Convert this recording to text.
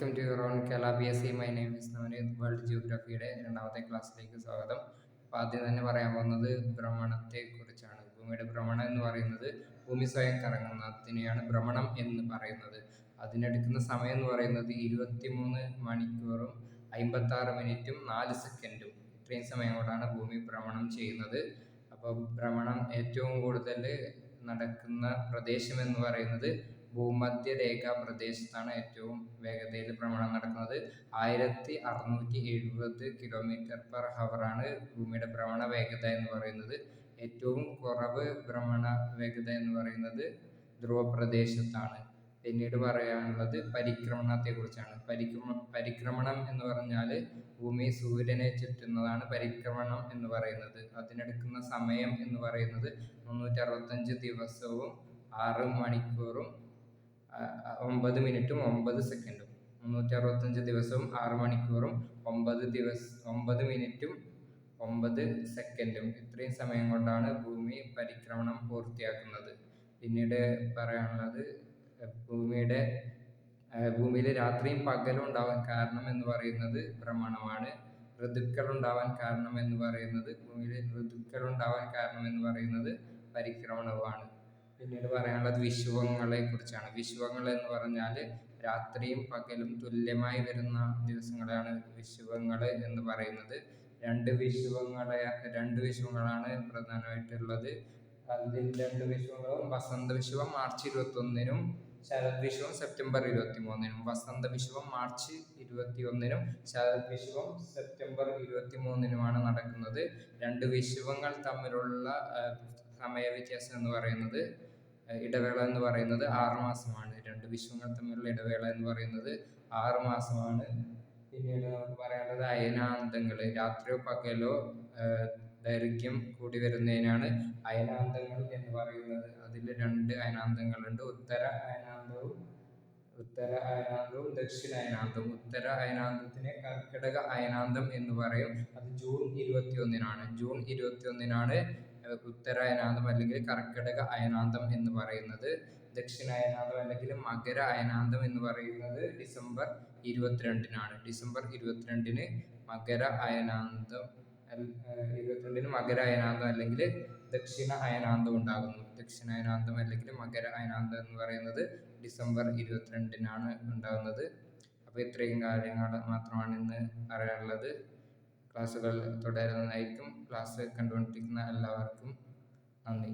Welcome to your own Kerala PSC. My name is Navaneeth. World ജിയോഗ്രഫിയുടെ രണ്ടാമത്തെ ക്ലാസ്സിലേക്ക് സ്വാഗതം. അപ്പോൾ ആദ്യം തന്നെ പറയാൻ പോകുന്നത് ഭ്രമണത്തെ കുറിച്ചാണ്. ഭൂമിയുടെ ഭ്രമണം എന്ന് പറയുന്നത് ഭൂമി സ്വയം കറങ്ങുന്നതിനെയാണ് ഭ്രമണം എന്ന് പറയുന്നത്. അതിനെടുക്കുന്ന സമയം എന്ന് പറയുന്നത് 23 മണിക്കൂറും 56 മിനിറ്റും 4 സെക്കൻഡും. ഇത്രയും സമയം കൊണ്ടാണ് ഭൂമി ഭ്രമണം ചെയ്യുന്നത്. അപ്പോൾ ഭ്രമണം ഏറ്റവും കൂടുതൽ നടക്കുന്ന പ്രദേശം എന്ന് പറയുന്നത് ഭൂമധ്യരേഖാ പ്രദേശത്താണ് ഏറ്റവും വേഗതയിൽ ഭ്രമണം നടക്കുന്നത്. 1670 km/h ആണ് ഭൂമിയുടെ ഭ്രമണ വേഗത എന്ന് പറയുന്നത്. ഏറ്റവും കുറവ് ഭ്രമണ വേഗത എന്ന് പറയുന്നത് ധ്രുവപ്രദേശത്താണ്. പിന്നീട് പറയാനുള്ളത് പരിക്രമണത്തെ കുറിച്ചാണ്. പരിക്രമണം എന്ന് പറഞ്ഞാൽ ഭൂമി സൂര്യനെ ചുറ്റുന്നതാണ് പരിക്രമണം എന്ന് പറയുന്നത്. അതിനെടുക്കുന്ന സമയം എന്ന് പറയുന്നത് 365 ദിവസവും 6 മണിക്കൂറും 9 മിനിറ്റും 9 സെക്കൻഡും. 365 ദിവസവും 6 മണിക്കൂറും 9 മിനിറ്റും 9 സെക്കൻഡും. ഇത്രയും സമയം കൊണ്ടാണ് ഭൂമി പരിക്രമണം പൂർത്തിയാക്കുന്നത്. പിന്നീട് പറയാനുള്ളത് ഭൂമിയിൽ രാത്രിയും പകലും ഉണ്ടാവാൻ കാരണം എന്ന് പറയുന്നത് ഭ്രമണമാണ്. ഋതുക്കൾ ഉണ്ടാവാൻ കാരണം എന്ന് പറയുന്നത് പരിക്രമണവുമാണ്. പിന്നീട് പറയാനുള്ളത് വിഷുവങ്ങളെ കുറിച്ചാണ്. വിഷുവങ്ങൾ എന്ന് പറഞ്ഞാൽ രാത്രിയും പകലും തുല്യമായി വരുന്ന ദിവസങ്ങളെയാണ് വിഷുവങ്ങൾ എന്ന് പറയുന്നത്. രണ്ട് വിഷുവങ്ങളാണ് പ്രധാനമായിട്ടുള്ളത്. അതിൽ 2 വിഷുവങ്ങളും വസന്ത വിഷുവം മാർച്ച് 21-നും ശരത് വിഷുവം സെപ്റ്റംബർ 23-നും. വസന്ത വിഷുവം മാർച്ച് 21-നും ശരത് വിഷുവം സെപ്റ്റംബർ 23-നുമാണ് നടക്കുന്നത്. 2 വിഷുവങ്ങൾ തമ്മിലുള്ള സമയ വ്യത്യാസം എന്ന് പറയുന്നത് ഇടവേള എന്ന് പറയുന്നത് 6 മാസമാണ്. 2 വിഷുവങ്ങൾ തമ്മിലുള്ള ഇടവേള എന്ന് പറയുന്നത് 6 മാസമാണ്. പിന്നീട് നമുക്ക് പറയാനുള്ളത് അയനാന്തങ്ങൾ. രാത്രിയോ പകലോ ദൈർഘ്യം കൂടി വരുന്നതിനാണ് അയനാന്തങ്ങൾ എന്ന് പറയുന്നത്. അതിൽ 2 അയനാന്തങ്ങളുണ്ട്. ഉത്തര അയനാന്തവും ദക്ഷിണ അയനാന്തവും. ഉത്തര അയനാന്തത്തിനെ കർക്കിടക അയനാന്തം എന്ന് പറയും. അത് ജൂൺ 21-നാണ്. ജൂൺ 21-നാണ് ഉത്തര അയനാന്തം അല്ലെങ്കിൽ കർക്കിടക അയനാന്തം എന്ന് പറയുന്നത്. ദക്ഷിണ അയനാന്തം അല്ലെങ്കിൽ മകര അയനാന്തം എന്ന് പറയുന്നത് ഡിസംബർ 22-നാണ്. ഡിസംബർ 22-ന് മകര അയനാന്തം അല്ലെങ്കിൽ ദക്ഷിണ അയനാന്തം ഉണ്ടാകുന്നു. ദക്ഷിണ അയനാന്തം അല്ലെങ്കിൽ മകര അയനാന്തം എന്ന് പറയുന്നത് ഡിസംബർ 22-നാണ് ഉണ്ടാകുന്നത്. അപ്പോൾ ഇത്രയും കാര്യങ്ങൾ മാത്രമാണ് ഇന്ന് പറയാനുള്ളത്. ക്ലാസ്സുകൾ തുടരുന്നതായിരിക്കും. ക്ലാസ് കണ്ടുകൊണ്ടിരിക്കുന്ന എല്ലാവർക്കും നന്ദി.